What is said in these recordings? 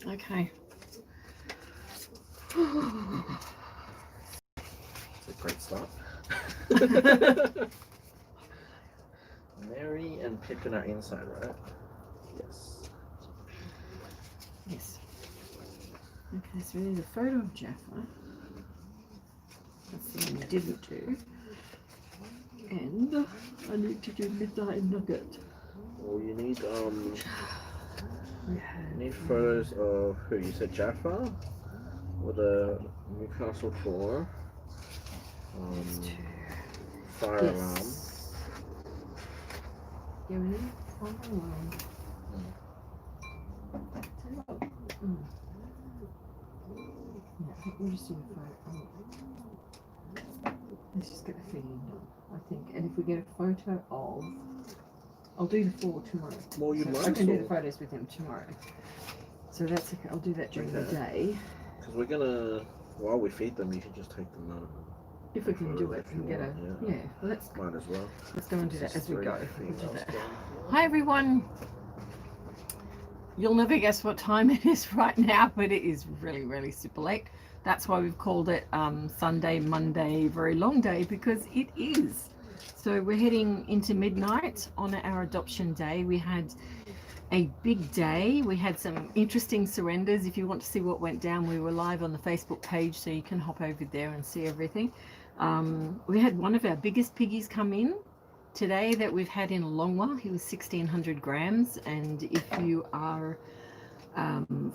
Okay. It's a great start. Mary and Pippin are inside, right? Yes. Yes. Okay, so we need a photo of Jaffa. That's the one we didn't do. And I need to do Midnight Nugget. Well, you need We you need photos of who you said, Jaffa, with a Newcastle 4. Fire alarm. Yeah, we need fire alarm. Yeah, I think we'll just do a photo. Let's just get the feeling done, I think. And if we get a photo of, I'll do the 4 tomorrow. Well, you so might I can do as the photos with him tomorrow. So that's okay. I'll do that during the Okay. day. Because we're gonna, while we feed them, you can just take them out. If we can do it and get a, yeah, well, let's Might as well. Let's go and do that as we go. We'll do that. Hi Hi. everyone. You'll never guess what time it is right now, but it is really, really super late. That's why we've called it Sunday, Monday, very long day, because it is. So we're heading into midnight on our adoption day. We had a big day. We had some interesting surrenders. If you want to see what went down, we were live on the Facebook page, so you can hop over there and see everything. We had one of our biggest piggies come in today that we've had in a long while. He was 1,600 grams, and if you are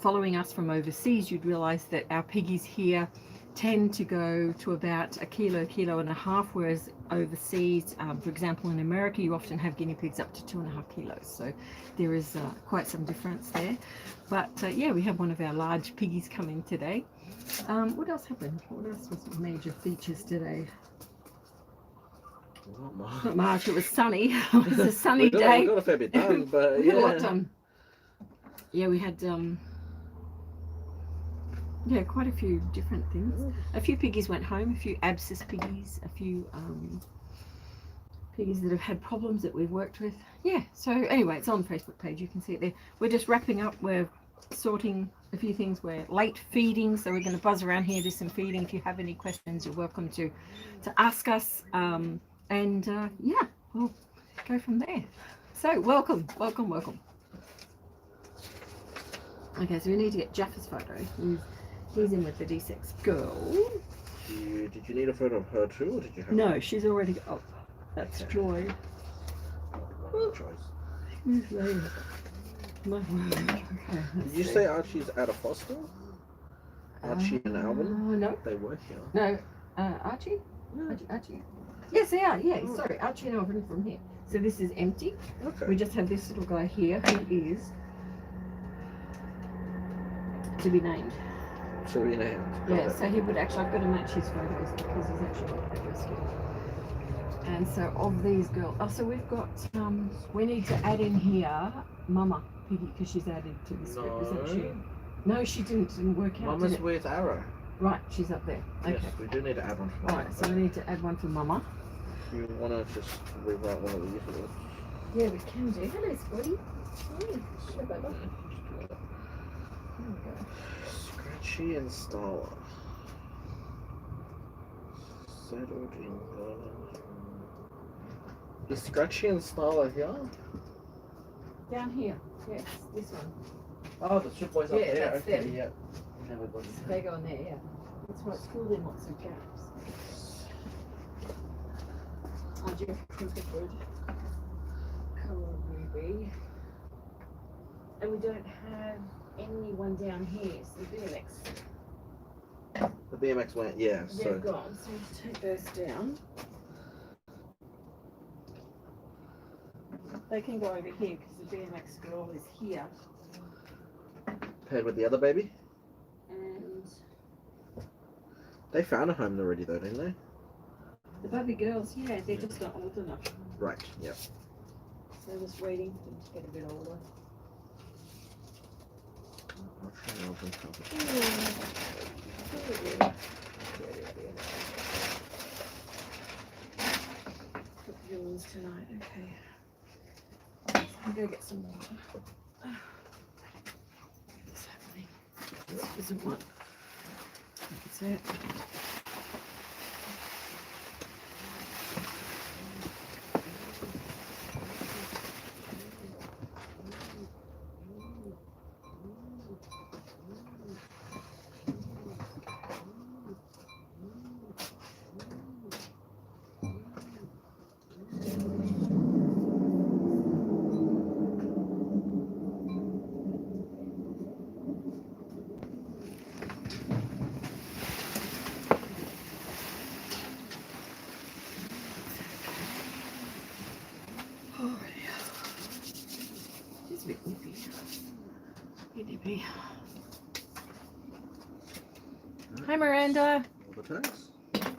following us from overseas, you'd realize that our piggies here tend to go to about a kilo, kilo and a half, whereas overseas, for example in America, you often have guinea pigs up to 2.5 kilos, so there is quite some difference there. But yeah, we have one of our large piggies coming today. What else happened? What else was major features today? Not much. It was sunny. It was a sunny day. We got a fair bit done, but yeah. A lot done. Yeah, we had yeah, quite a few different things. A few piggies went home, a few abscess piggies, a few piggies that have had problems that we've worked with. Yeah, so anyway, it's on the Facebook page, you can see it there. We're just wrapping up, we're sorting a few things. We're late feeding, so we're going to buzz around here, do some feeding. If you have any questions, you're welcome to ask us, and yeah, we'll go from there. So welcome. Okay, so we need to get Jaffa's photo. He's in with the D6 girl. Did you need a photo of her too, or did you have? No, she's already up. That's okay. Joy. Choice. My word. Okay, did you say Archie's at a foster? Archie and Alvin? No. They work here. No, Archie? Yeah. Archie? Yes, they are. Yeah, sorry, Archie and Alvin from here. So this is empty. Okay. We just have this little guy here who is to be named. To be named. Yeah, so he would actually, I've got to match his photos because he's actually got address here. And so of these girls, oh, so we've got, we need to add in here Mama Piggy because she's added to this group, isn't she? No, she didn't work out. Mama's with Arrow. Right, she's up there. Okay. Yes, we do need to add one for Mama. Right, so we need to add one for Mama. You want to just rewrite one of these? Yeah, we can do. Hello, Scotty. Hello, Bubba. There we go. Scratchy and Starla. Settled in Garland. Is Scratchy and Starla here? Down here. Yes, this one. Oh, the strip boys up Yeah, there. that's Okay, them. yeah. Never got it. They go in there, yeah. That's why it's filled in lots of gaps. Oh, Jeff Cricketwood. Colour ruby. And we don't have anyone down here, so the BMX. The BMX went, yeah. They're gone, so we'll take those down. They can go over here because the BMX girl is here. Paired with the other baby? And They found a home already though, didn't they? the baby girls, yeah, they're just not old enough. Right, yep. So we're just waiting for them to get a bit older. I'll try and open something. Put villains tonight, okay. I'll go get some water. What's happening? This isn't one. That's it. Nippy. Hi Miranda.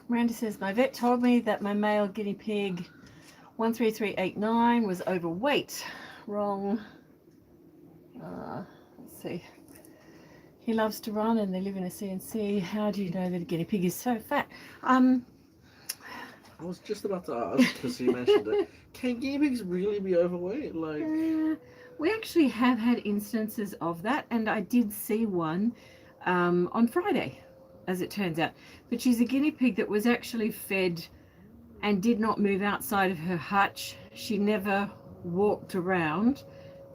Miranda says, my vet told me that my male guinea pig 13389 was overweight. Wrong. Let's see. He loves to run and they live in a CNC. How do you know that a guinea pig is so fat? I was just about to ask because you mentioned it. Can guinea pigs really be overweight? Like, we actually have had instances of that, and I did see one on Friday, as it turns out. But she's a guinea pig that was actually fed and did not move outside of her hutch. She never walked around,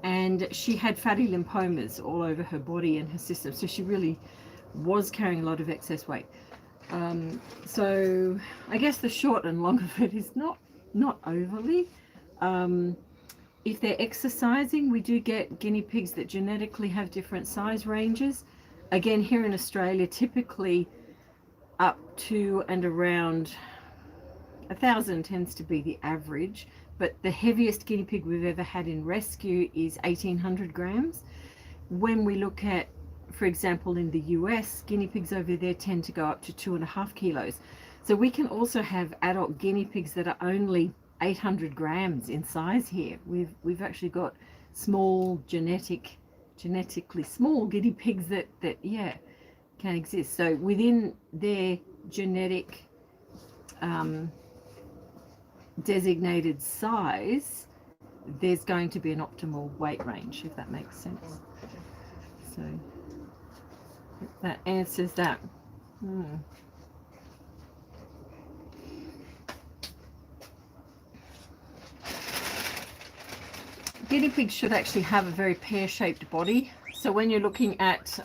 and she had fatty lymphomas all over her body and her system. So she really was carrying a lot of excess weight. So I guess the short and long of it is not overly. If they're exercising, we do get guinea pigs that genetically have different size ranges. Again, here in Australia, typically up to and around 1,000 tends to be the average, but the heaviest guinea pig we've ever had in rescue is 1,800 grams. When we look at, for example, in the US, guinea pigs over there tend to go up to 2.5 kilos. So we can also have adult guinea pigs that are only 800 grams in size here. We've actually got small genetically small guinea pigs that yeah, can exist. So within their genetic designated size, there's going to be an optimal weight range, if that makes sense. So that answers that. Guinea pigs should actually have a very pear-shaped body. So when you're looking at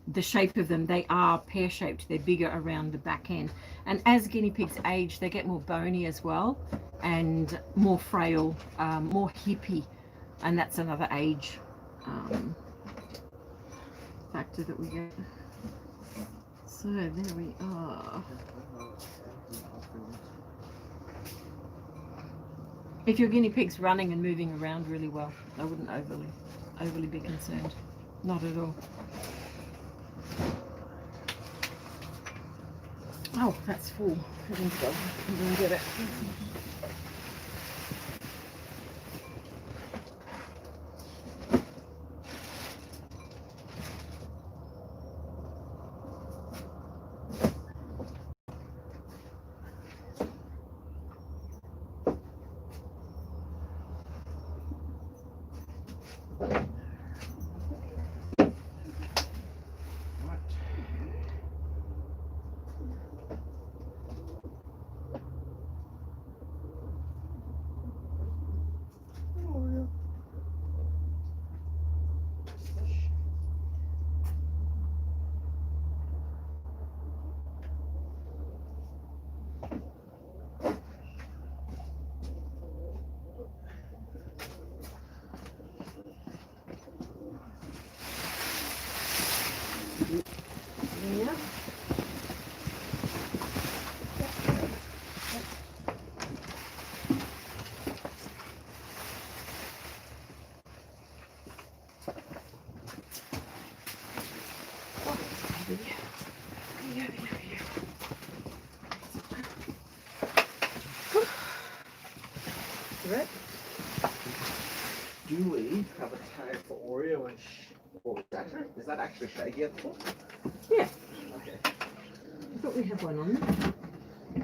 the shape of them, they are pear-shaped. They're bigger around the back end. And as guinea pigs age, they get more bony as well and more frail, more hippy. And that's another age factor that we get. So there we are. If your guinea pig's running and moving around really well, I wouldn't overly be concerned. Not at all. Oh, that's full. I need to go and get it. Do we have a tag for Oreo and is that actually Shaggy at the top? Yeah. Okay. I thought we had one on there.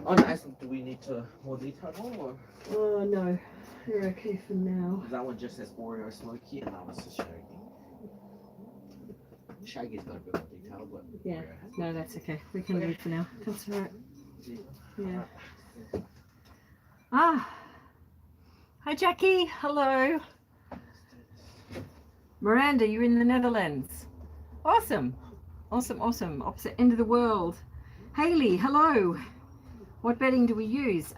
Oh, nice. Do we need to more detailed one or? Oh no, you're okay for now. That one just says Oreo Smoky and that one says Shaggy. Shaggy's got a bit more detail, but Yeah. No, that's okay. We can leave for now. That's all right. Yeah. Ah. Hi, Jackie. Hello. Miranda, you're in the Netherlands. Awesome. Awesome, awesome. Opposite end of the world. Haley, hello. What bedding do we use?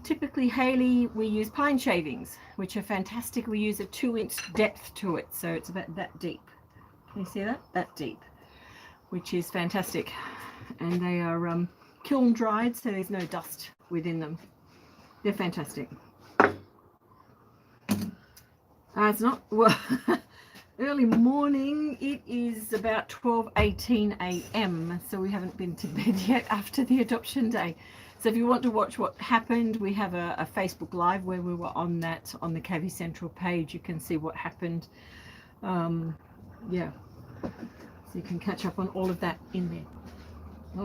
Typically, Haley, we use pine shavings, which are fantastic. We use a 2-inch depth to it, so it's about that deep. Can you see that? That deep, which is fantastic. And they are kiln dried, so there's no dust within them. They're fantastic. It's not, well, early morning. It is about 12:18 a.m. So we haven't been to bed yet after the adoption day. So if you want to watch what happened, we have a Facebook Live where we were on that on the Cavey Central page. You can see what happened. Yeah, so you can catch up on all of that in there.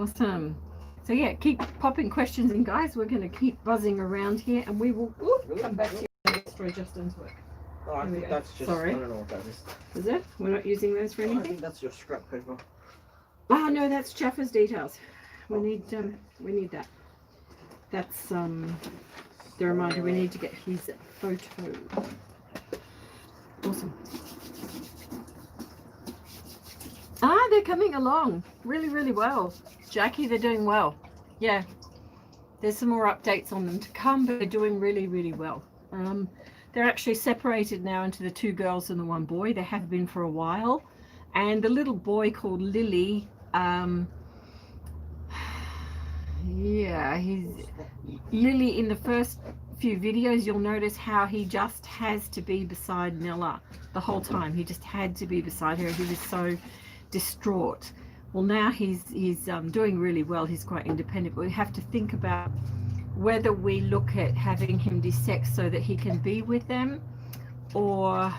Awesome. So yeah, keep popping questions in, guys. We're going to keep buzzing around here, and we will come back to you and destroy Justin's work. Oh, I think that's just. Sorry. I don't know what that is. Is it? We're not using those for I anything? think that's your scrap paper. Oh no, that's Chaffer's details. We need that. That's the reminder. We need to get his photo. Awesome. They're coming along really, really well. Jackie, they're doing well. Yeah. There's some more updates on them to come, but they're doing really, really well. They're actually separated now into the 2 girls and the 1 boy. They have been for a while. And the little boy called Lily, yeah, he's Lily. In the first few videos, you'll notice how he just has to be beside Nella the whole time. He just had to be beside her. He was so distraught. Well, now he's doing really well. He's quite independent, but we have to think about whether we look at having him desexed so that he can be with them, or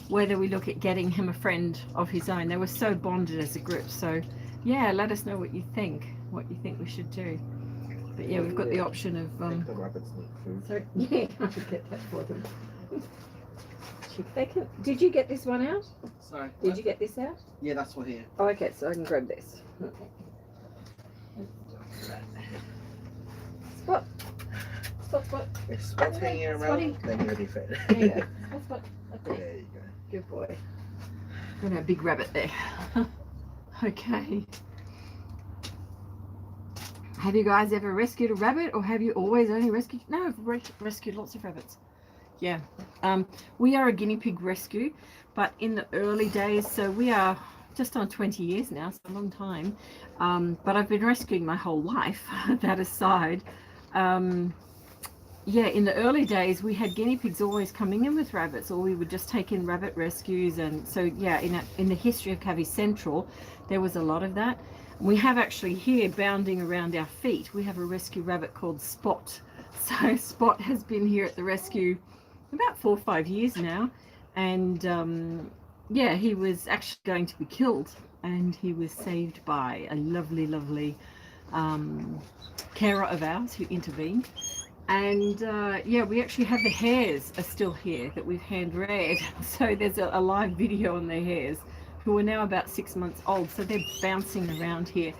whether we look at getting him a friend of his own. They were so bonded as a group. So yeah, let us know what you think we should do. But yeah, we've got the option of I think the rabbits need food. so yeah, I could get that for them. Did you get this one out? Sorry. Did you get this out? Yeah, that's what here. Oh, okay, so I can grab this. Spot. Spot. If Spot's hanging around, Spotty. then you're ready for it. There you go. Spot. Up there. There you go. Good boy. Got a big rabbit there. Okay. Have you guys ever rescued a rabbit, or have you always only rescued? No, I've rescued lots of rabbits. Yeah. We are a guinea pig rescue, but in the early days, so we are just on 20 years now, so a long time. But I've been rescuing my whole life, that aside. Yeah, in the early days, we had guinea pigs always coming in with rabbits, or we would just take in rabbit rescues. And so, yeah, in the history of Cavey Central, there was a lot of that. We have actually here, bounding around our feet, we have a rescue rabbit called Spot. So Spot has been here at the rescue about 4 or 5 years now. And yeah, he was actually going to be killed, and he was saved by a lovely, lovely carer of ours who intervened. And yeah, we actually have the hairs are still here that we've hand reared. So there's a live video on the hairs, who are now about 6 months old. So they're bouncing around here.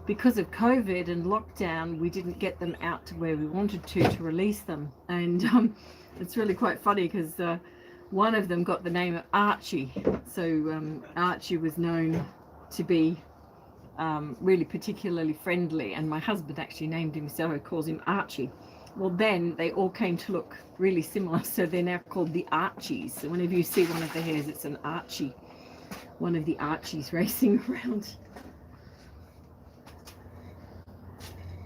Because of COVID and lockdown, we didn't get them out to where we wanted to release them. And it's really quite funny because one of them got the name of Archie. So Archie was known to be really particularly friendly, and my husband actually named him, so he calls him Archie. Well, then they all came to look really similar, so they're now called the Archies. So whenever you see one of the hairs, it's an Archie, one of the Archies racing around.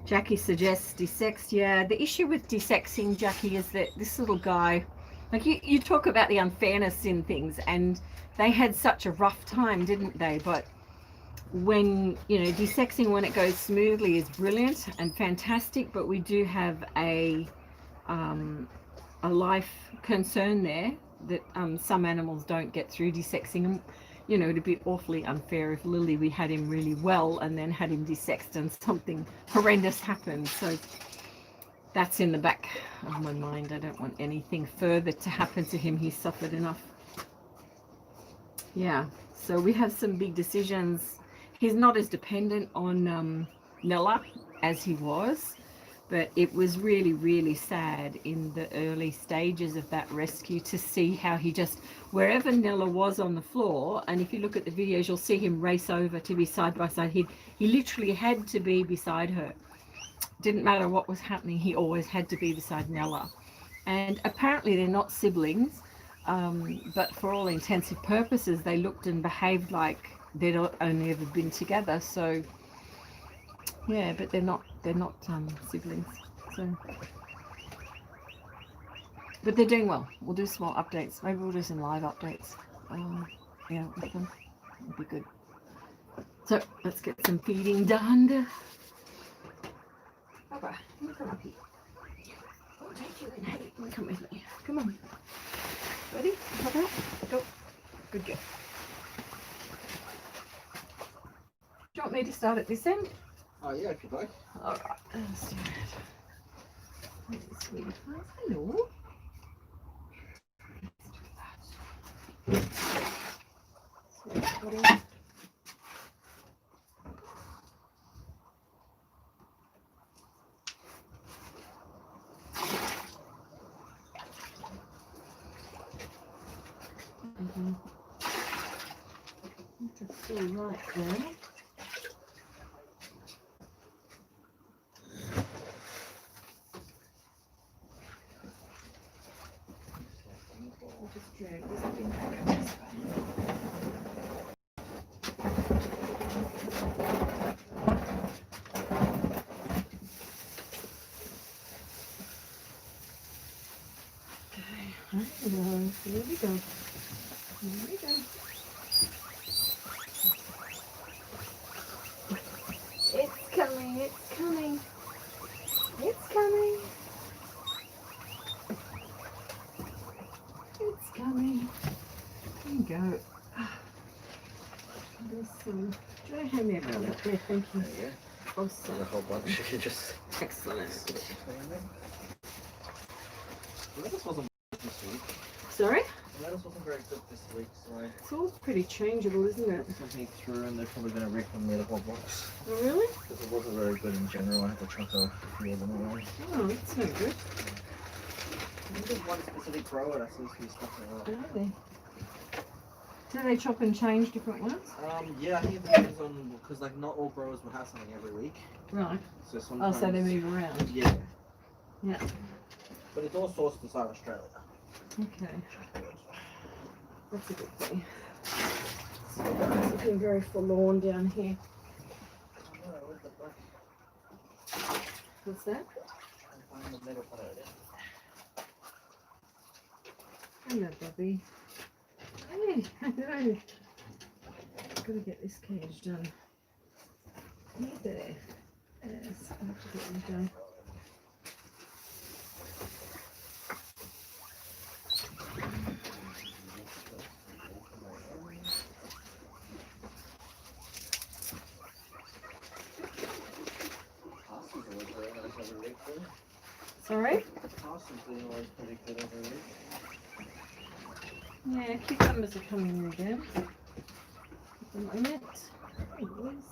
Jackie suggests desexed. Yeah, the issue with desexing, Jackie, is that this little guy, like you talk about the unfairness in things, and they had such a rough time, didn't they? But when, you know, desexing when it goes smoothly is brilliant and fantastic, but we do have a life concern there that some animals don't get through desexing. And you know, it'd be awfully unfair if Lily, we had him really well and then had him desexed and something horrendous happened. So that's in the back of my mind. I don't want anything further to happen to him. He's suffered enough. Yeah, So we have some big decisions. He's not as dependent on Nella as he was, but it was really, really sad in the early stages of that rescue to see how he just, wherever Nella was on the floor, and if you look at the videos, you'll see him race over to be side by side. He literally had to be beside her. Didn't matter what was happening, he always had to be beside Nella. And apparently they're not siblings, but for all intensive purposes, they looked and behaved like they'd only ever been together. So yeah, but they're not siblings. So, but they're doing well. We'll do small updates. Maybe we'll do some live updates. Yeah, with them. It'll be good. So let's get some feeding done. Papa, you come up here. I'll take you in. Hey, come with me. Come on. Ready? Papa, go. Good girl. Do you want me to start at this end? Oh yeah, if you like. All right. Let's do it. Sweet. Hello. Let's do that. Sweet. Just see right there. I'll just drag this thing back this way. Okay, here we go. Here we go. It's coming, it's coming. It's coming. It's coming. There you go. There's some. Do you have me a bit up there? Thank you. Yeah. Awesome. There's a whole bunch. You can just. Excellent. The lettuce wasn't this week. Sorry? The lettuce wasn't very good this week, so It's all pretty changeable, isn't it? something through and they're probably going to recommend the whole box. Oh, really? Because it wasn't very good in general. I had to chuck a few of them away. Oh, that's no good. There's one specific grower that seems to be stuff in Are they? Do they chop and change different ones? Yeah, I think it depends on, because like not all growers will have something every week. Right. So Oh, sometimes. so they move around. Yeah. Yeah. But it's all sourced inside Australia. Okay. That's a good thing. So it's looking very forlorn down here. What's that? Hello, Bobby. Hey, hello. Gotta get this cage done. Hey there. Yes, I have to get them done. Sorry? Yeah, cucumbers are coming in again. At the moment. There it is.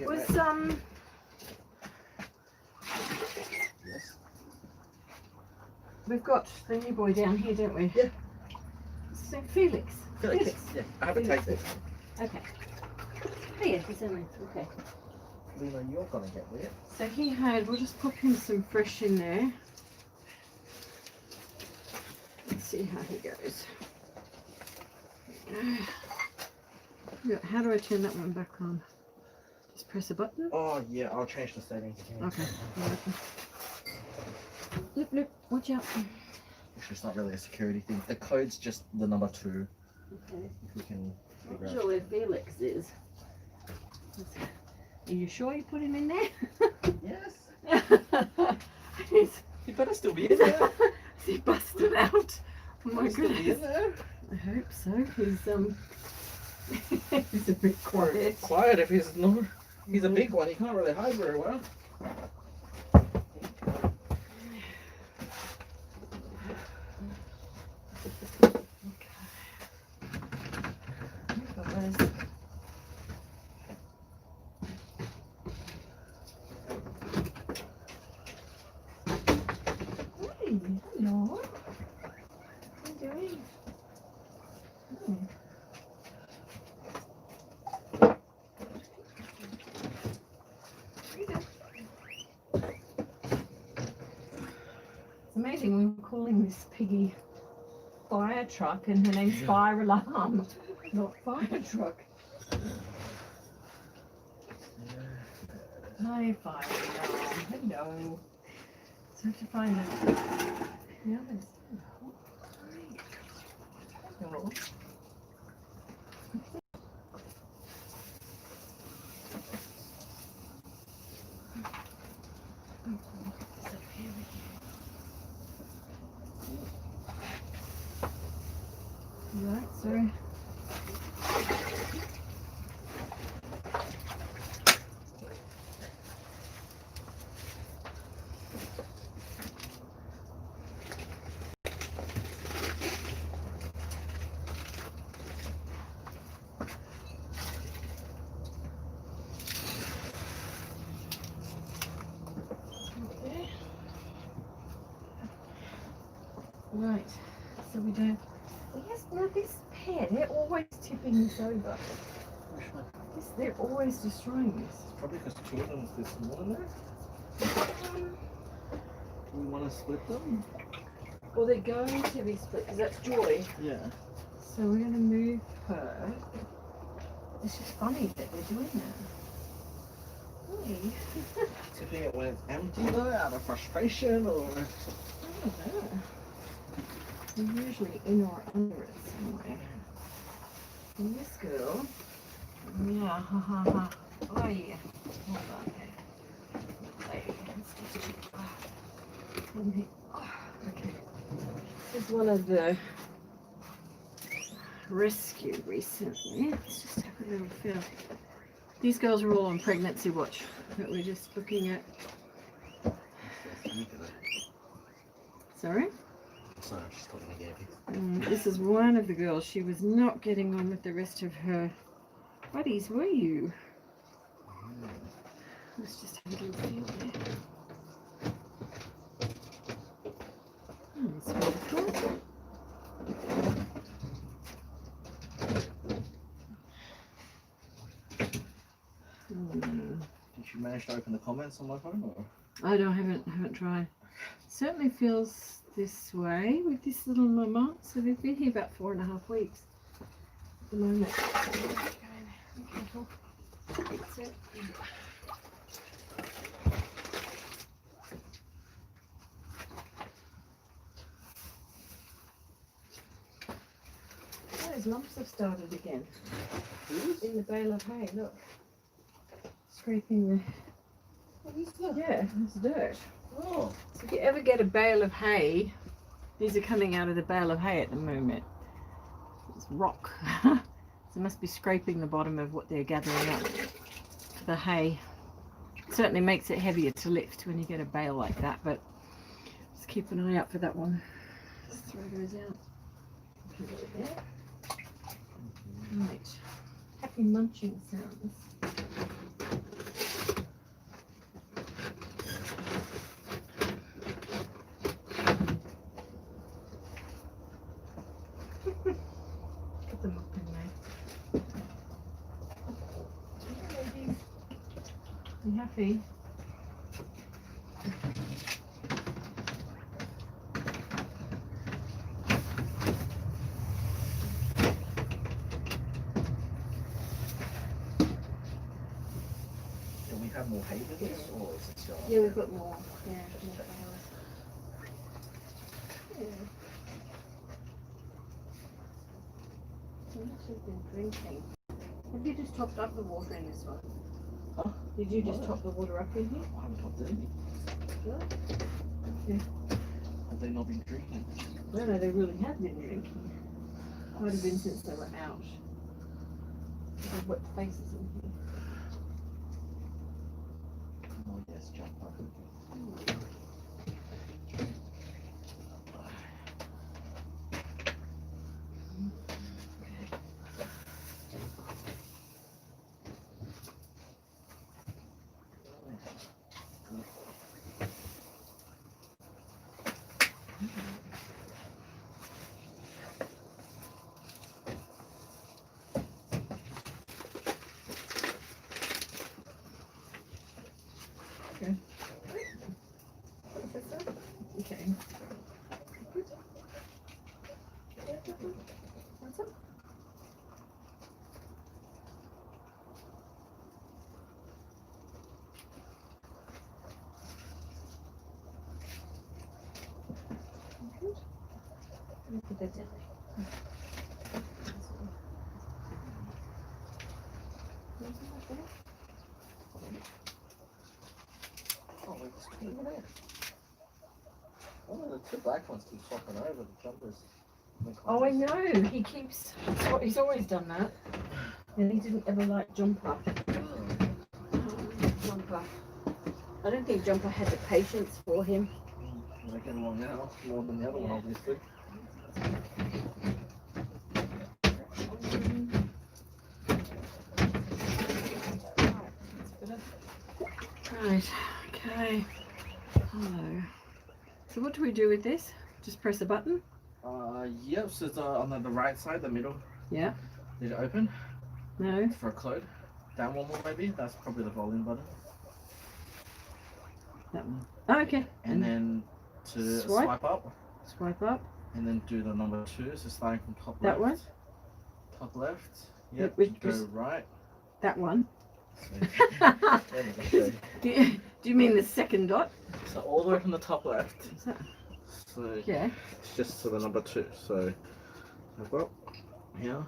Was we've got the new boy down here, don't we? Yeah. So Felix. Felix. Yeah, I haven't tasted it. Okay. Oh yeah, he's in there. Okay. Lena, you're gonna get weird. So he had, we'll just pop him some fresh in there. Let's see how he goes. Yeah, how do I turn that one back on? Just press a button? Oh yeah, I'll change the settings again. Okay. Look, look, watch out. Actually, it's not really a security thing. The code's just the number 2. Okay. If we can Not figure sure out. where Felix is. Are you sure you put him in there? Yes. He's, He better still be in there. he my still goodness. in there? I hope so. He's a bit quiet. Quiet if he's not. He's a big one. He can't really hide very well. Hello. What are you doing? It's amazing, we were calling this piggy fire truck and her name's Fire Alarm, not fire truck. Hi, Fire Alarm. Hello. So I have to find the others. Hello. Right, sorry. Okay. Right, so we don't. Yes, now this pair, they're always tipping this over. They're always destroying this. Probably because two of them is this small in there. Do we want to split them? Well, they're going to be split because that's Joy. Yeah. So we're going to move her. It's just funny that they're doing that. Hey. Tipping it when it's empty though, out of frustration or. I don't know. They're usually in or under it somewhere. And this girl. Yeah, ha ha ha. Oh yeah. Hold on. Lady, let's just check. Okay. This is one of the rescue recently. Let's just have a little feel. These girls are all on pregnancy watch that we're just looking at. Sorry? Sorry, I'm just talking to Gabby. This is one of the girls. She was not getting on with the rest of her buddies, were you? Let's just have a little feel there. That's wonderful. Did you manage to open the comments on my phone or? I haven't tried. Certainly feels this way with this little mama. So they've been here about 4.5 weeks at the moment. Careful. That's it. Those lumps have started again. In the bale of hay, look. Scraping the... What is that? Yeah, it's dirt. Oh. So if you ever get a bale of hay, these are coming out of the bale of hay at the moment. It's rock. So it must be scraping the bottom of what they're gathering up. The hay. It certainly makes it heavier to lift when you get a bale like that, but just keep an eye out for that one. Just throw those out. Right. Happy munching sounds. Put them up in there. Ladies, you happy? Do we have more hay with this or is it still? Yeah, we've got more. Yeah, more flowers. Yeah. She's been drinking. Have you just topped up the water in this one? Huh? Did you just top the water up in here? I haven't topped it. Good. Yeah. Have they not been drinking? No, they really have been drinking. Might have been since they were out. They've wet faces in here. Oh yes, jumper. Okay. What's up? Put that down there. Oh, wait, there's two over there. Oh, the two black ones keep swapping over the jumpers. Oh, I know. He keeps. He's always done that. And he didn't ever like Jumper. Jumper. I don't think Jumper had the patience for him. I get along now more than the other one, obviously. Right. Okay. Hello. So what do we do with this? Just press a button? Yep, so it's on the right side, the middle. Yeah. Did it open? No. For a code. Down one more maybe, that's probably the volume button. That one. Oh, okay. And then to swipe up. Swipe up. And then do the number 2, so starting from top That left. one? Top left. Yep, Which go right. That one. So, do you mean the second dot? so all the way from the top left. What's that? So Yeah. it's just to the number 2. So I've got here.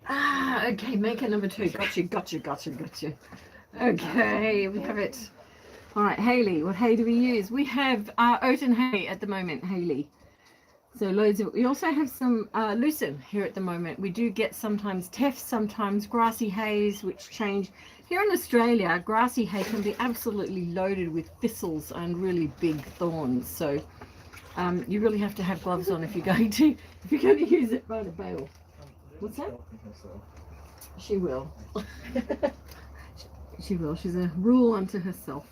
Ah, okay, make a number 2. Gotcha. Okay, we have it. All right, Hayley, what hay do we use? We have oaten hay at the moment, Hayley. So loads of, we also have some lucerne here at the moment. We do get sometimes teff, sometimes grassy hays, which change. Here in Australia, grassy hay can be absolutely loaded with thistles and really big thorns. So you really have to have gloves on if you're going to use it by the bale. What's that? She will. She will. She's a rule unto herself.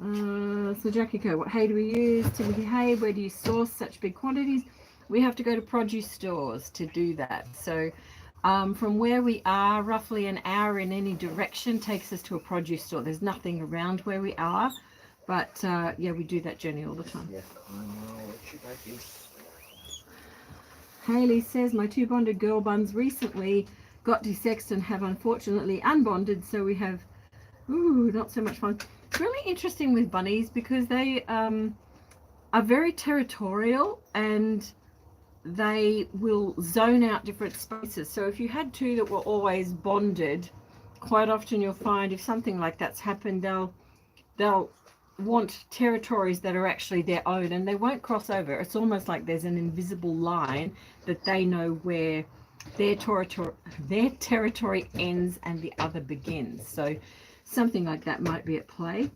So Jackie Co, what hay do we use? Timothy hay, where do you source such big quantities? We have to go to produce stores to do that. So from where we are, roughly an hour in any direction takes us to a produce store. There's nothing around where we are, but yeah, we do that journey all the time. Yeah, I know what you guys Hayley says, my 2 bonded girl buns recently got desexed and have unfortunately unbonded, so we have, not so much fun. It's really interesting with bunnies because they are very territorial and they will zone out different spaces. So if you had 2 that were always bonded, quite often you'll find if something like that's happened, they'll want territories that are actually their own and they won't cross over. It's almost like there's an invisible line that they know where their territory ends and the other begins. So something like that might be at play.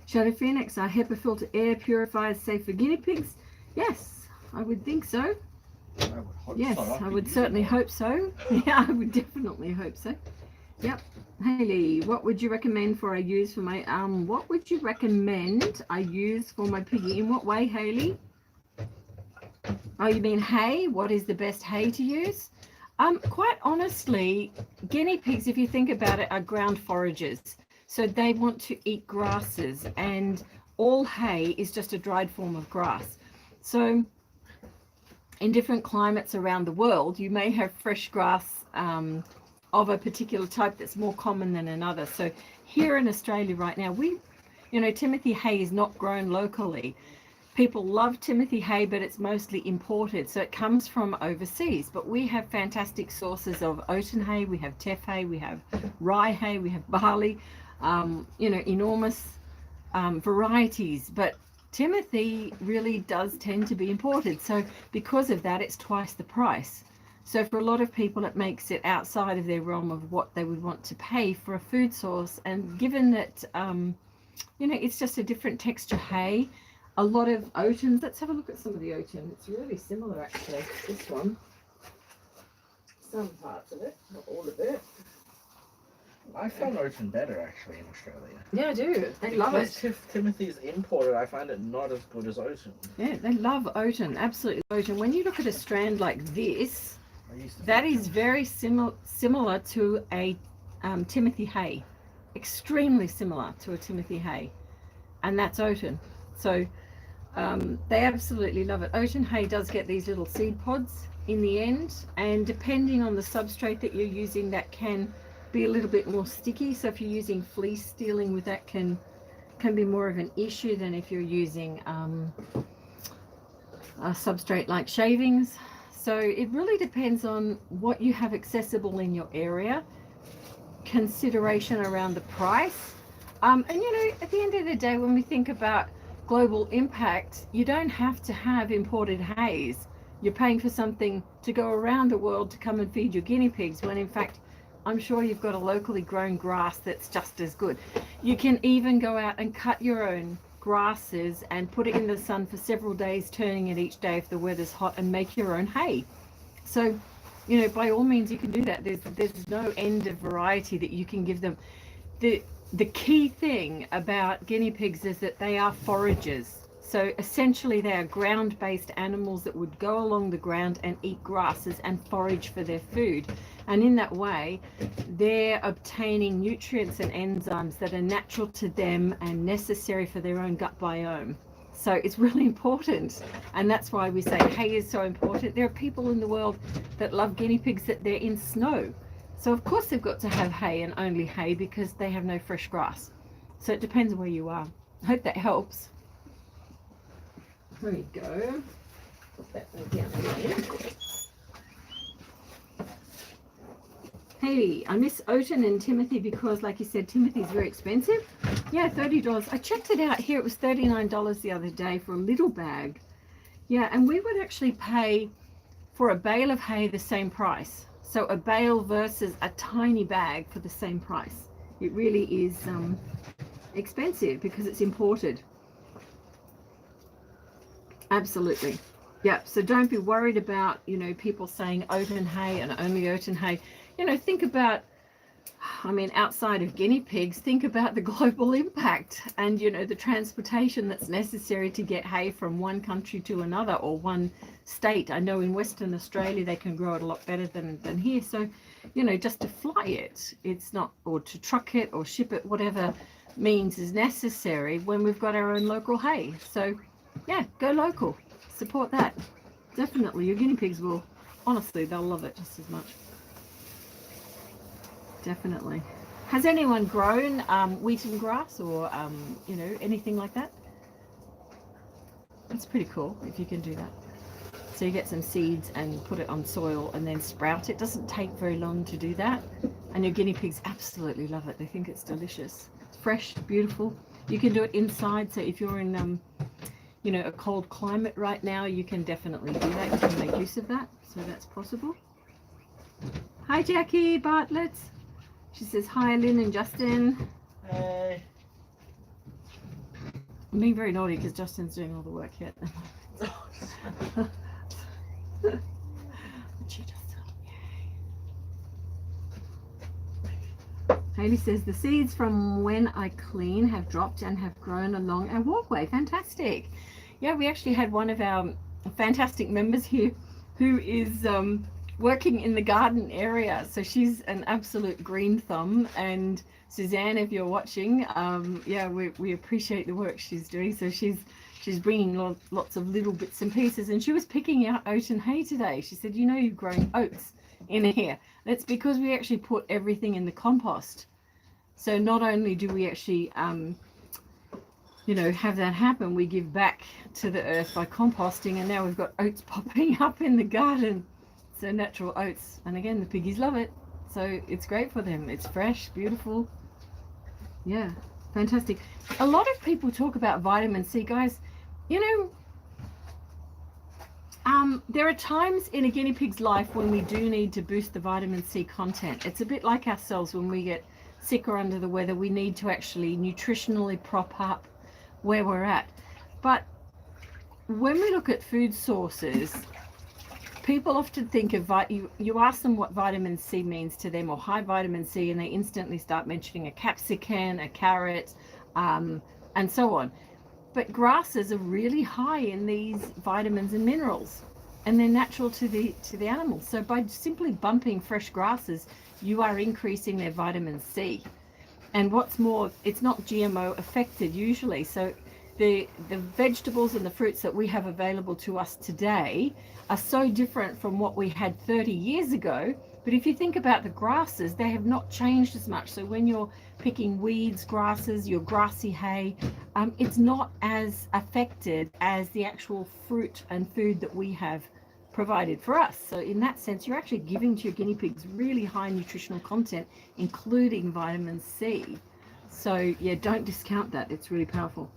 Shadow Phoenix, are HEPA filter air purifiers safe for guinea pigs? Yes, I would think so. Yes, I would certainly hope so. Yeah, I would definitely hope so. Yep. Hayley, what would you recommend for I use for my what would you recommend I use for my piggy? In what way, Hayley? Oh, you mean hay? What is the best hay to use? Quite honestly, guinea pigs, if you think about it, are ground foragers. So they want to eat grasses, and all hay is just a dried form of grass. So in different climates around the world, you may have fresh grass of a particular type that's more common than another. So here in Australia right now, Timothy hay is not grown locally. People love Timothy hay, but it's mostly imported. So it comes from overseas, but we have fantastic sources of oaten hay. We have teff hay, we have rye hay, we have barley. you know, enormous varieties, but Timothy really does tend to be imported. So because of that, it's twice the price. So for a lot of people, it makes it outside of their realm of what they would want to pay for a food source. And given that, you know, it's just a different texture hay, a lot of oatins. Let's have a look at some of the oatin. It's really similar, actually. This one. Some parts of it, not all of it. I found oatin better actually in Australia. Yeah, I do. They love it. If Timothy's imported, I find it not as good as oatin. Yeah, they love oatin. Absolutely oatin. When you look at a strand like this, that is very similar to a Timothy hay. Extremely similar to a Timothy hay. And that's oatin. So they absolutely love it. Oatin hay does get these little seed pods in the end, and depending on the substrate that you're using, that can be a little bit more sticky. So if you're using fleece, dealing with that can be more of an issue than if you're using a substrate like shavings. So it really depends on what you have accessible in your area, consideration around the price, and you know, at the end of the day, when we think about global impact, you don't have to have imported hays. You're paying for something to go around the world to come and feed your guinea pigs, when in fact I'm sure you've got a locally grown grass that's just as good. You can even go out and cut your own grasses and put it in the sun for several days, turning it each day if the weather's hot, and make your own hay. So, you know, by all means you can do that. There's no end of variety that you can give them. The key thing about guinea pigs is that they are foragers. So essentially they are ground-based animals that would go along the ground and eat grasses and forage for their food. And in that way, they're obtaining nutrients and enzymes that are natural to them and necessary for their own gut biome. So it's really important. And that's why we say hay is so important. There are people in the world that love guinea pigs that they're in snow. So of course they've got to have hay and only hay, because they have no fresh grass. So it depends where you are. I hope that helps. There we go. Put that one down there. Hey, I miss oatin and Timothy because, like you said, Timothy's very expensive. Yeah, $30. I checked it out here. It was $39 the other day for a little bag. Yeah, and we would actually pay for a bale of hay the same price. So a bale versus a tiny bag for the same price. It really is expensive because it's imported. Absolutely. Yeah, so don't be worried about, you know, people saying oatin hay and only oatin hay. You know, think about, I mean, outside of guinea pigs, think about the global impact and, you know, the transportation that's necessary to get hay from one country to another, or one state. I know in Western Australia they can grow it a lot better than here. So, you know, just to fly it, it's not, or to truck it or ship it, whatever means is necessary when we've got our own local hay. So yeah, go local, support that. Definitely, your guinea pigs will, honestly, they'll love it just as much. Definitely. Has anyone grown wheaten grass or you know, anything like that? It's pretty cool if you can do that. So you get some seeds and put it on soil and then sprout. It doesn't take very long to do that, and your guinea pigs absolutely love it. They think it's delicious. It's fresh, beautiful. You can do it inside, so if you're in you know, a cold climate right now, you can definitely do that. You can make use of that, so that's possible. Hi Jackie Bartlett. She says hi Lynn and Justin. Hey. I'm being very naughty because Justin's doing all the work here. Haley says the seeds from when I clean have dropped and have grown along our walkway. Fantastic. Yeah, we actually had one of our fantastic members here who is working in the garden area. So she's an absolute green thumb. And Suzanne, if you're watching, yeah, we appreciate the work she's doing. So she's bringing lots of little bits and pieces. And she was picking out oat and hay today. She said, you know, you're growing oats in here. That's because we actually put everything in the compost. So not only do we actually, you know, have that happen, we give back to the earth by composting, and now we've got oats popping up in the garden. So natural oats, and again, the piggies love it. So it's great for them. It's fresh, beautiful. Yeah, fantastic. A lot of people talk about vitamin C, guys. You know, there are times in a guinea pig's life when we do need to boost the vitamin C content. It's a bit like ourselves when we get sick or under the weather. We need to actually nutritionally prop up where we're at. But when we look at food sources, people often think of you ask them what vitamin C means to them, or high vitamin C, and they instantly start mentioning a capsicum, a carrot, and so on. But grasses are really high in these vitamins and minerals, and they're natural to the animals. So by simply bumping fresh grasses, you are increasing their vitamin C. And what's more, it's not GMO affected usually. So the vegetables and the fruits that we have available to us today are so different from what we had 30 years ago. But if you think about the grasses, they have not changed as much. So when you're picking weeds, grasses, your grassy hay, it's not as affected as the actual fruit and food that we have provided for us. So in that sense, you're actually giving to your guinea pigs really high nutritional content, including vitamin C. So yeah, don't discount that. It's really powerful.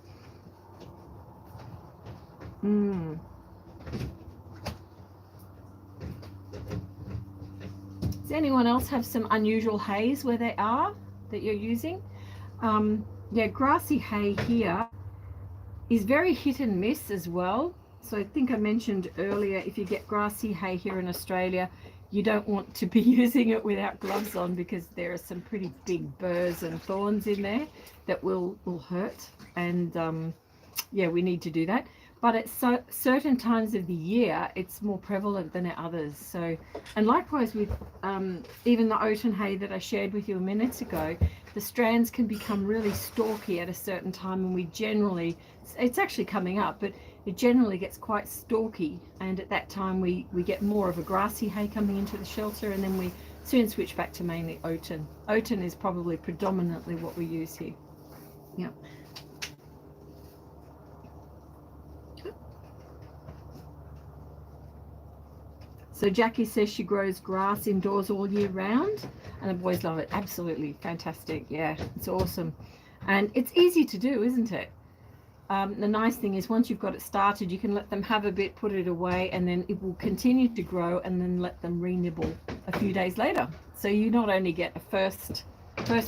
Does anyone else have some unusual hays where they are that you're using? Yeah, grassy hay here is very hit and miss as well. So I think I mentioned earlier, if you get grassy hay here in Australia, you don't want to be using it without gloves on, because there are some pretty big burrs and thorns in there that will hurt. And yeah, we need to do that. But at certain times of the year, it's more prevalent than at others. So, and likewise with even the oaten hay that I shared with you a minute ago, the strands can become really stalky at a certain time, and we generally, it's actually coming up, but it generally gets quite stalky, and at that time we get more of a grassy hay coming into the shelter, and then we soon switch back to mainly oaten. Oaten is probably predominantly what we use here. Yeah. So Jackie says she grows grass indoors all year round, and the boys love it. Absolutely fantastic. Yeah, it's awesome. And it's easy to do, isn't it? The nice thing is once you've got it started, you can let them have a bit, put it away, and then it will continue to grow, and then let them re-nibble a few days later. So you not only get a first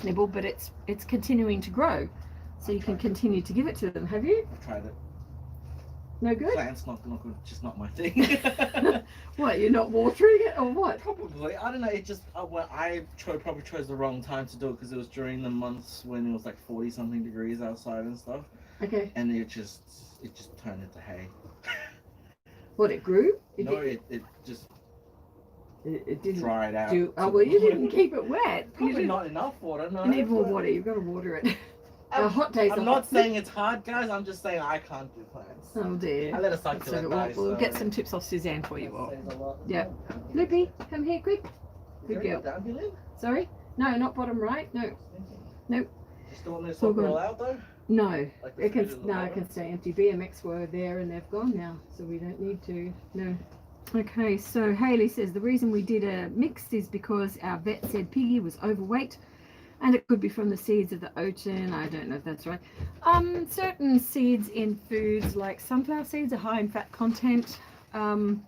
nibble, but it's continuing to grow. So you can continue to give it to them. Have you? I've tried it. No good? Plants not good, just not my thing. What, you're not watering it or what? Probably. I don't know. It just well, I probably chose the wrong time to do it, because it was during the months when it was like 40 something degrees outside and stuff. Okay. And it just turned into hay. What, it grew? It just didn't dried out. Oh well, you didn't keep it wet. Probably not enough water. No. You need more water. You've got to water it. Hot days. I'm not saying it's hard, guys. I'm just saying I can't do plants. Oh dear. I let a succulent die. We'll get some tips off Suzanne for you all. Yeah. Loopy, come here quick. Good girl. Down here, Lynn? Sorry? No, not bottom right. No. Nope. Just don't want this one roll out though? No. Like It can stay empty. BMX were there and they've gone now, so we don't need to. No. Okay, so Hayley says the reason we did a mixed is because our vet said Piggy was overweight, and it could be from the seeds of the oaten. I don't know if that's right. Certain seeds in foods like sunflower seeds are high in fat content. The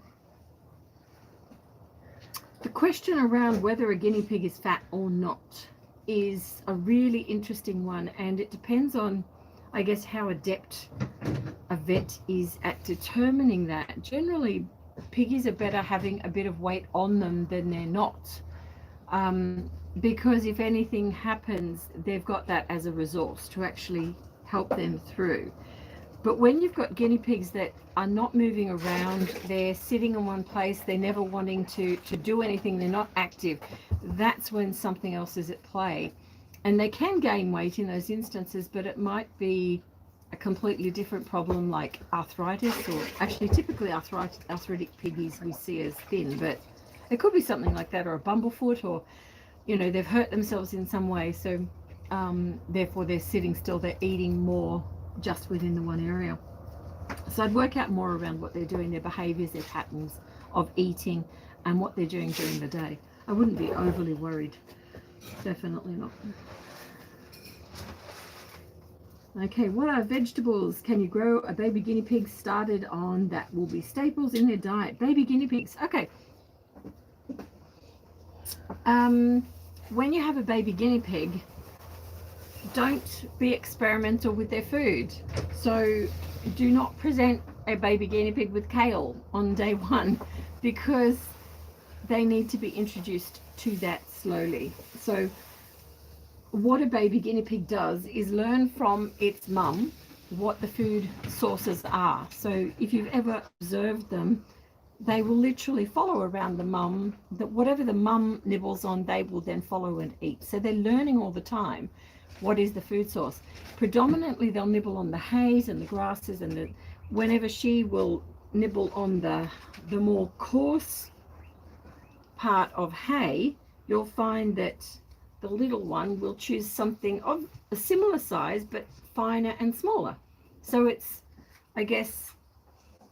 question around whether a guinea pig is fat or not is a really interesting one, and it depends on, I guess, how adept a vet is at determining that. Generally, piggies are better having a bit of weight on them than they're not. Because if anything happens, they've got that as a resource to actually help them through. But when you've got guinea pigs that are not moving around, they're sitting in one place, they're never wanting to do anything, they're not active, that's when something else is at play. And they can gain weight in those instances, but it might be a completely different problem like arthritis, or actually typically arthritic piggies we see as thin, but it could be something like that, or a bumblefoot, or you know, they've hurt themselves in some way, so therefore they're sitting still, they're eating more just within the one area. So I'd work out more around what they're doing, their behaviors, their patterns of eating, and what they're doing during the day. I wouldn't be overly worried. Definitely not. Okay, what are vegetables can you grow a baby guinea pig started on that will be staples in their diet? Baby guinea pigs. Okay. When you have a baby guinea pig, don't be experimental with their food. So do not present a baby guinea pig with kale on day one, because they need to be introduced to that slowly. So what a baby guinea pig does is learn from its mum what the food sources are. So if you've ever observed them, they will literally follow around the mum, that whatever the mum nibbles on, they will then follow and eat. So they're learning all the time what is the food source. Predominantly they'll nibble on the hays and the grasses, and whenever she will nibble on the more coarse part of hay, you'll find that the little one will choose something of a similar size but finer and smaller. So it's, I guess,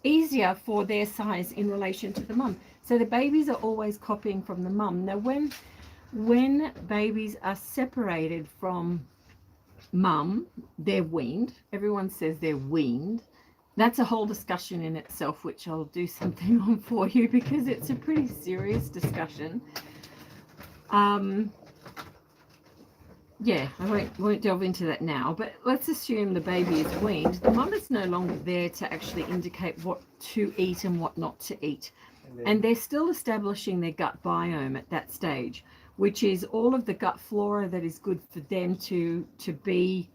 easier for their size in relation to the mum. So the babies are always copying from the mum. Now when babies are separated from mum, they're weaned. Everyone says they're weaned. That's a whole discussion in itself, which I'll do something on for you, because it's a pretty serious discussion. Yeah, I won't delve into that now, but let's assume the baby is weaned. The mum is no longer there to actually indicate what to eat and what not to eat. And they're still establishing their gut biome at that stage, which is all of the gut flora that is good for them to be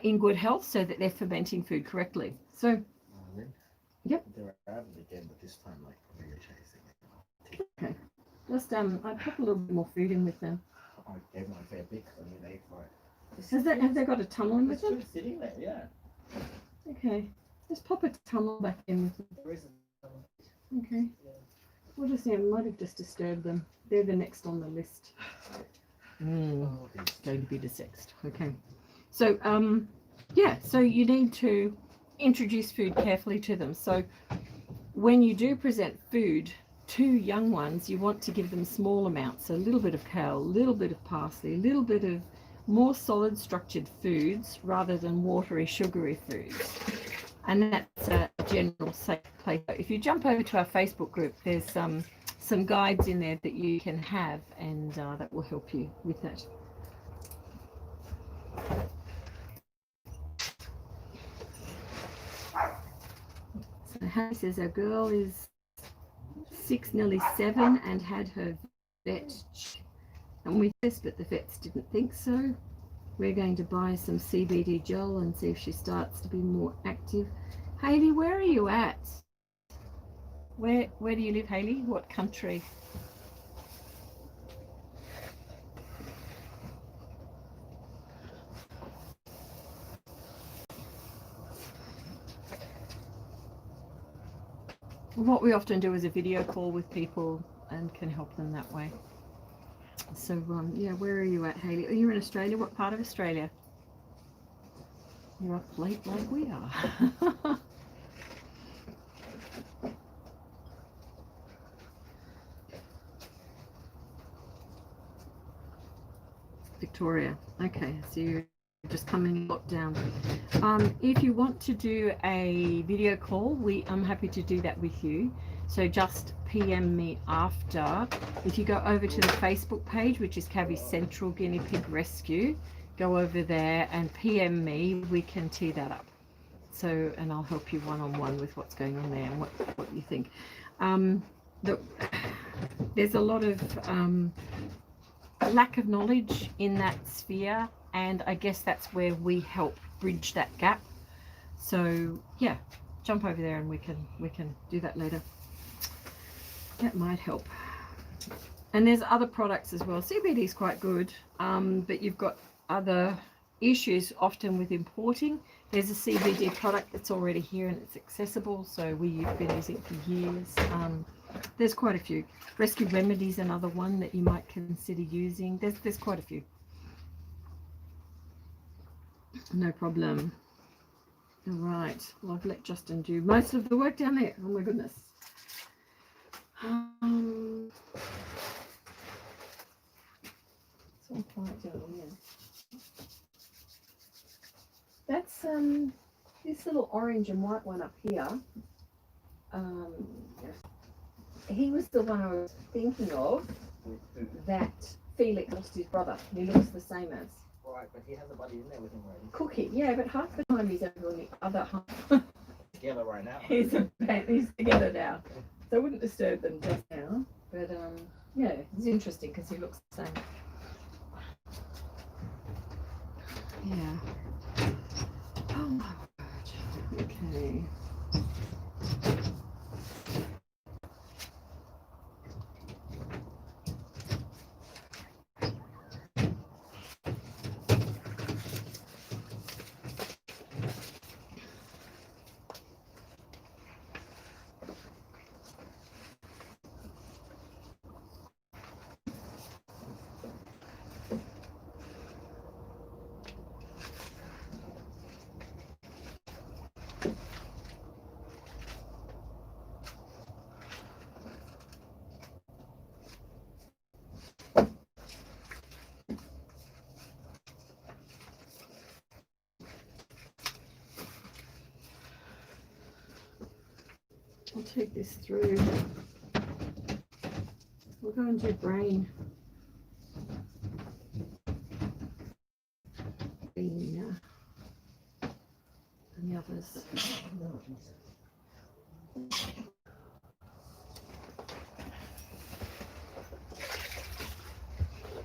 in good health, so that they're fermenting food correctly. So, yep. They're out of again, but this time like really chasing it. Okay. Just I put a little bit more food in with them. I gave my fair bit because I need 8 for it. Have they got a tunnel in with them? It's sitting there, yeah. Okay. Just pop a tunnel back in with them. There is a tunnel. Okay. Yeah. We'll just see. I might have just disturbed them. They're the next on the list. Going to be the sixth. Okay. So yeah. So you need to introduce food carefully to them. So when you do present food to young ones, you want to give them small amounts, so a little bit of kale, a little bit of parsley, a little bit of more solid structured foods rather than watery sugary foods. And that's a general safe place. If you jump over to our Facebook group, there's some guides in there that you can have, and that will help you with that. So Harry says our girl is 6, nearly 7, and had her vet, and we tested, but the vets didn't think so. We're going to buy some CBD gel and see if she starts to be more active. Hayley, where are you at? Where do you live, Hayley? What country? What we often do is a video call with people and can help them that way. So yeah, where are you at, Hayley? Are you in Australia? What part of Australia? You're up late like we are. Victoria. Okay, so you're just coming lockdown. If you want to do a video call, I'm happy to do that with you. So just PM me after. If you go over to the Facebook page, which is Cavi Central Guinea Pig Rescue, go over there and PM me. We can tee that up. So, and I'll help you one-on-one with what's going on there and what you think. There's a lot of lack of knowledge in that sphere, and I guess that's where we help bridge that gap. So yeah, jump over there and we can do that later. That might help. And there's other products as well. CBD is quite good, but you've got other issues often with importing. There's a CBD product that's already here and it's accessible, so we've been using it for years. There's quite a few. Rescue Remedies, another one that you might consider using. There's quite a few. No problem. All right. Well, I've let Justin do most of the work down there. Oh my goodness. It's all quiet down here. this little orange and white one up here, he was the one I was thinking of that Felix lost his brother. He looks the same as. Right, but he has a buddy in there with him already. Cookie, yeah, but half the time he's over on the other half. Together right now. He's together now. So I wouldn't disturb them just now. But yeah, it's interesting because he looks the same. Yeah. Oh my word. Okay. I'll take this through. We'll go into brain. And the others. We'll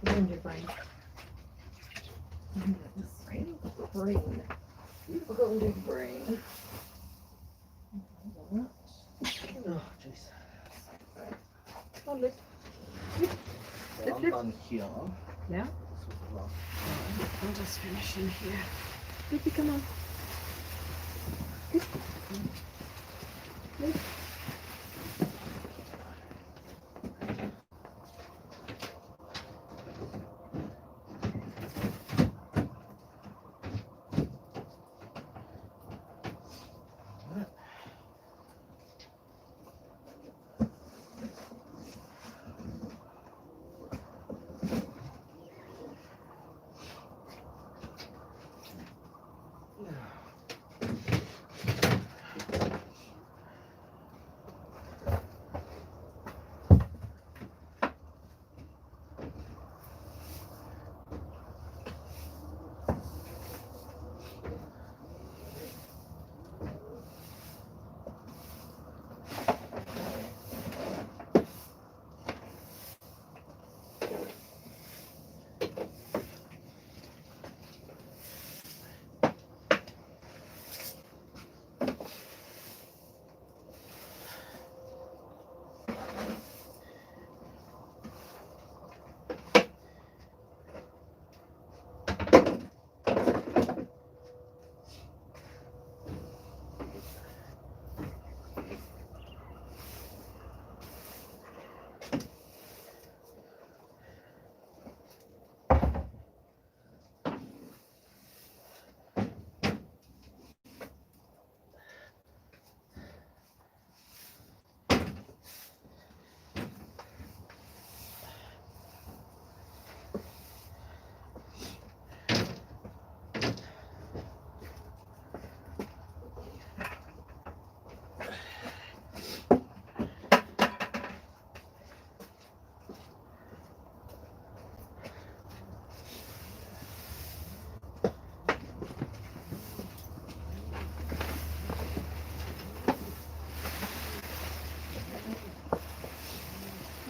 go into brain. Brain. We'll go into brain. Oh, jeez. Oh, lift. So I'm done here. Yeah. I'll just finish in here. Lippy, come on. Good. Lift.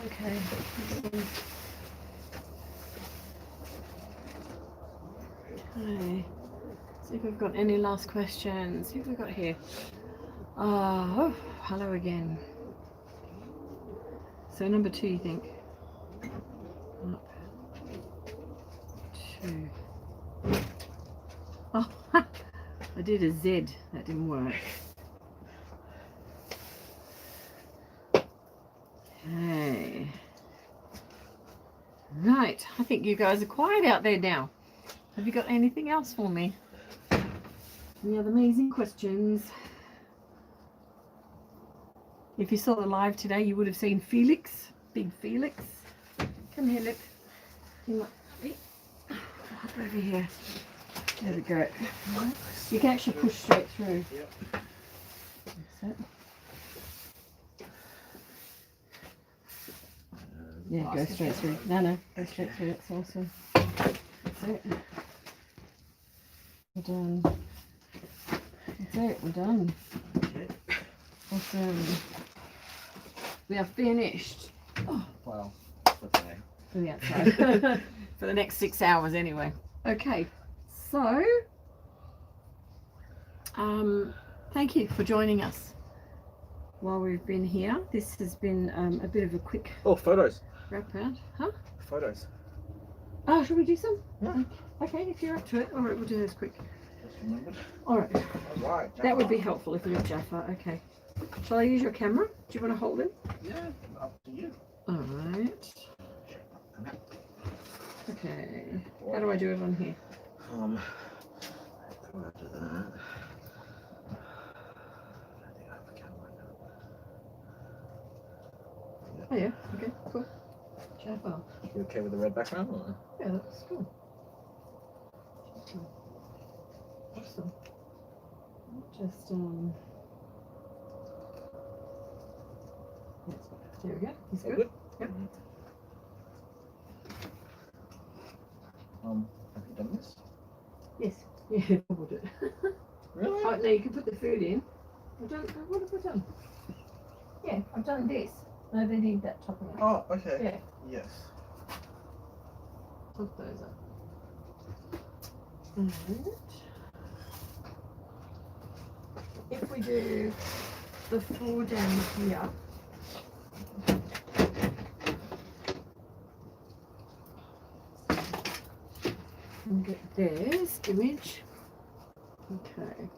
Okay. Okay. See if we've got any last questions. See what we've got here. Oh, hello again. So number 2, you think? Up. 2. Oh, I did a Z. That didn't work. Okay. Right. I think you guys are quiet out there now. Have you got anything else for me? Any other amazing questions? If you saw the live today, you would have seen Felix, big Felix. Come here, look. Come on. Up over here. There we go. You can actually push straight through. Yep. That's it. Yeah, go straight through. No, go straight through. That's awesome. That's it. We're done. That's it. We're done. Okay. Awesome. We are finished. Oh, Wow. Okay. for the outside. For the next 6 hours anyway. Okay, so thank you for joining us while we've been here. This has been a bit of a quick Oh, photos. wrap out. Huh? Photos. Oh, shall we do some? Yeah. Okay, if you're up to it. All right, we'll do this quick. Just remembered. All right. All right. That would be helpful if you're Jaffa. Okay. Shall I use your camera? Do you want to hold it? Yeah, up to you. All right. Okay. How do I do it on here? How do I do that? I think I have a camera now. Oh yeah. Okay. Cool. Jaffa. You okay with the red background? Or? Yeah, that's cool. Awesome. Just there we go. He's Oh, good. good. Yep. Have you done this? Yes. Yeah, we'll do it. Really? Oh no, you can put the food in. What have I done? Yeah, I've done this. No, they need that topping up. Oh, okay. Yeah. Yes. Top those up. Alright. If we do the 4 down here, and get this image. Okay.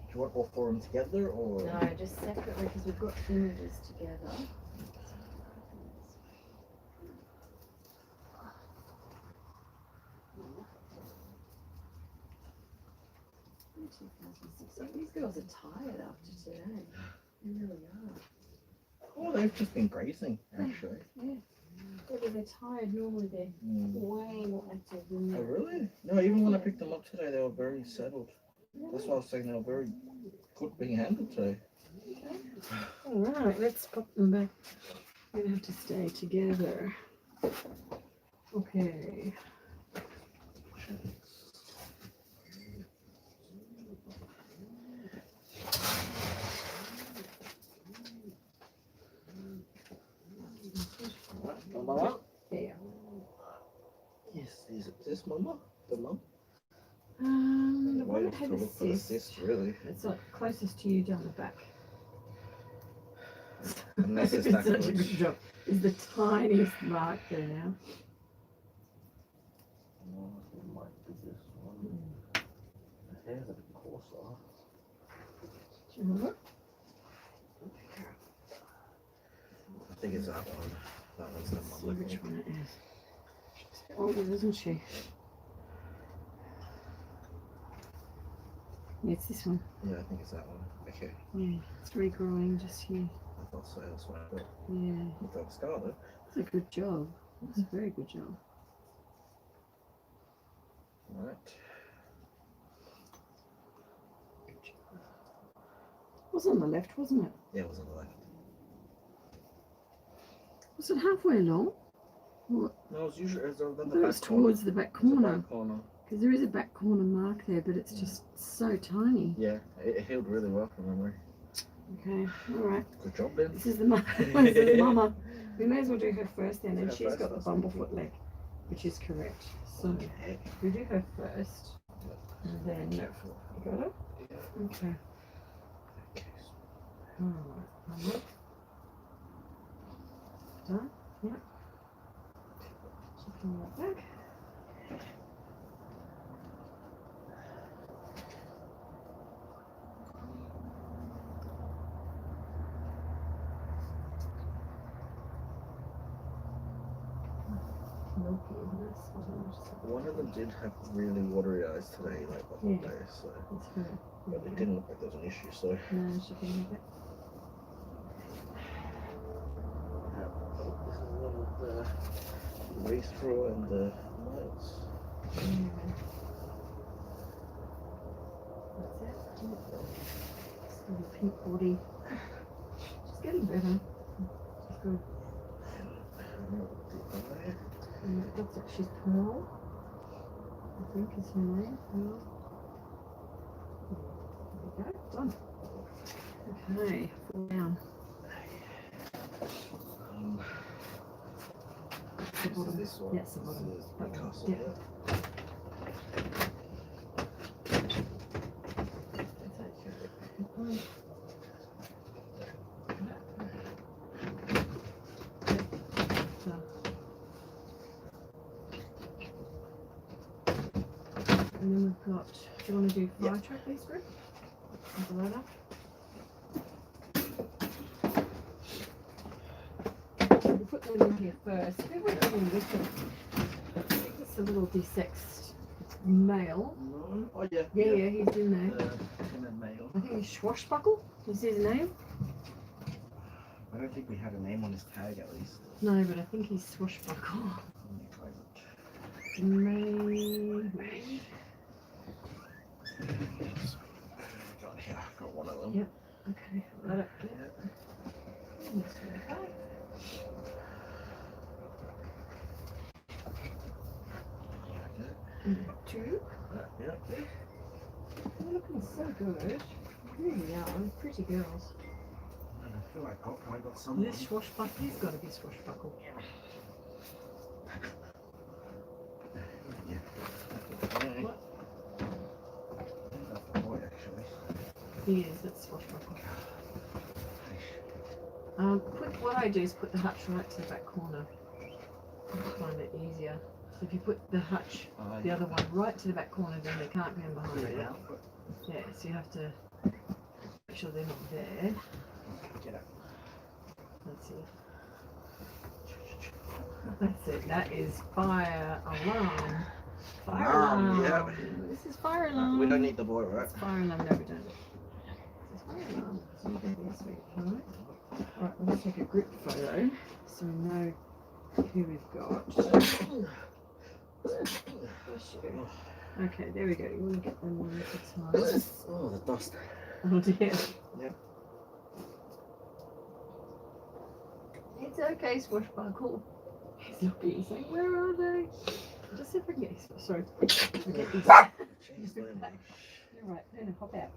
Do you want all 4 of them together or? No, just separately because we've got images together. These girls are tired after today. They really are. Oh, they've just been grazing, actually. Yeah. Yeah, but they're tired. Normally they're way more active than Oh, that. really? No, even when I picked them up today, they were very settled. That's why I was saying they were very good being handled today. All right, let's pop them back. We're gonna have to stay together. Okay. Mama? Yeah. Yes, is it this mama? The mum? The one that had to a look for the cyst. cyst, really. It's like closest to you down the back. Unless it's It's that such a good. good job. It's the tiniest mark there now. No, it might be this one. The hair's a bit coarser. Do you remember? I think it's that one. That one's the Let's see mama. which one it is. She's older, isn't she? Yeah, it's this one. Yeah, I think it's that one. Okay. Yeah, it's regrowing just here. I thought so. That's what I thought. Yeah, I thought Scarlet. that's a good job. That's a very good job. Right. It was on the left, wasn't it? Yeah, it was on the left. Was it halfway along? Or No, it's usually it's on the I back thought it was corner. towards the back It's the corner. back corner. Because there is a back corner mark there, but it's just so tiny. Yeah, it healed really well from memory. Okay, alright. Good job, Ben. This is the this is the mama. We may as well do her first then, and Her she's first, got the that's bumblefoot leg, which is correct. So Okay. we do her first, and then you got it? Yeah. Okay. Okay. Alright. Done? Yeah. So come right back. One of them did have really watery eyes today, like the whole day, so. That's good. But it didn't look like there was an issue, so. No, she can have it. This is one of the wastrel and the mites. That's it. It's got a pink body. She's getting better. She's good. And it looks like she's Pearl. I think is her name. Pearl. There we go. Done. Okay, fall down. The bottom. This one? Yes, the bottom. This is That one. Newcastle, Yeah. yeah. That's actually so. And then we've got, do you want to do fire trap these group? The ladder. We'll put them in here first. Who went in with them? I think it's a little desexed male. No. Oh, yeah. Yeah, he's in there. In a male. I think he's Swashbuckle. Is his name? I don't think we had a name on his tag at least. No, but I think he's Swashbuckle. Let me try that. Maybe. Got here. Got one of them. Yep. Okay. Got it. Yep. Let's go back. Two. Yep. They're looking so good. Really are. Pretty girls. I feel like I got some. This swashbuckle, he's got to be swashbuckle. Yeah. What? That's the boy, actually. He is, that's swashbuckle. What I do is put the hutch right to the back corner. I find it easier. So if you put the hutch, the other one, right to the back corner, then they can't go in behind it. Yeah, so you have to make sure they're not there. Get up. Let's see. That's it. That is fire alarm. Fire alarm. Yeah. This is fire alarm. We don't need the boy, right? It's fire alarm. No, we don't. This is fire alarm. So you can be sweet. Alright. Alright, we'll take a group photo so we know who we've got. Okay, there we go. You want to get them one at a time. Oh, the dust. Oh dear. Yep. It's okay, Swashbuckle. He's looking, he's saying, where are they? Just see if I can get these. Sorry. Get these. Jeez, You're Luna. right, Luna, hop out.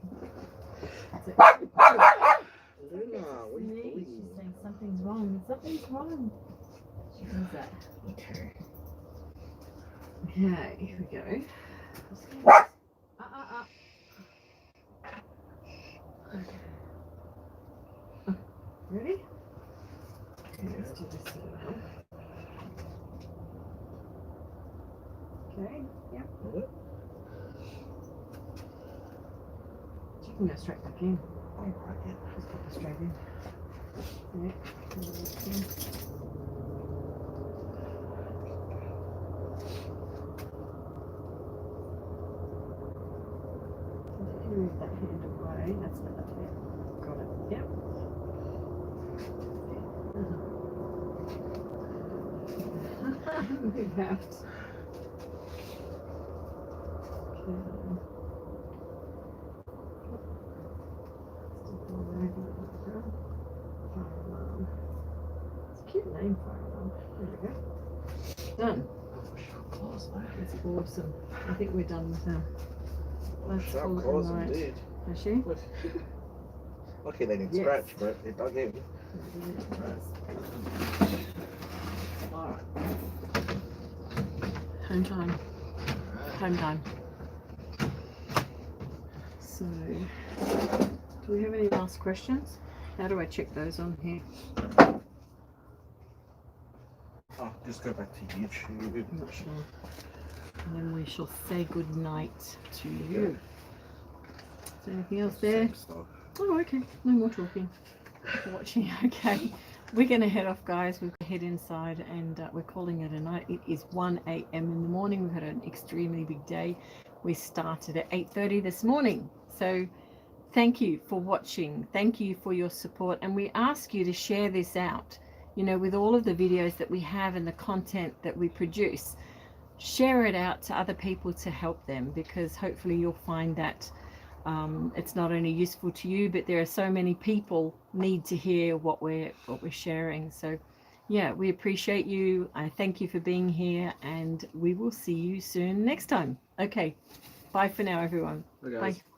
That's it. Luna, what are you Me, doing? she's saying something's wrong. Something's wrong. She does that. Okay. Okay, here we go. Okay. Ready? Okay, let's do this now. Okay, yep. You can go straight back in. Alright, yeah. Just pop it straight in. Yeah. Move that hand away. That's better. Yeah. Got it. Yep. Move out. It's a cute name, Fire Alarm. There we go. Done. That's awesome. I think we're done with them. Let's Sharp call it claws a night. indeed. Is she? Lucky they didn't Yes. scratch, but it dug in. Alright. Home time. Home time. So, do we have any last questions? How do I check those on here? Oh, just go back to YouTube. I'm not sure. And then we shall say good night to you. Is there anything else there? Same stuff. Oh, okay. No more talking. Watching. Okay. we're going to head off, guys. We've got to head inside, and we're calling it a night. It is 1 a.m. in the morning. We've had an extremely big day. We started at 8:30 this morning. So thank you for watching. Thank you for your support. And we ask you to share this out, you know, with all of the videos that we have and the content that we produce. Share it out to other people to help them, because hopefully you'll find that it's not only useful to you, but there are so many people need to hear what we're sharing. So yeah, we appreciate you. I thank you for being here, and we will see you soon next time. Okay, bye for now, everyone. Hey, guys. Bye.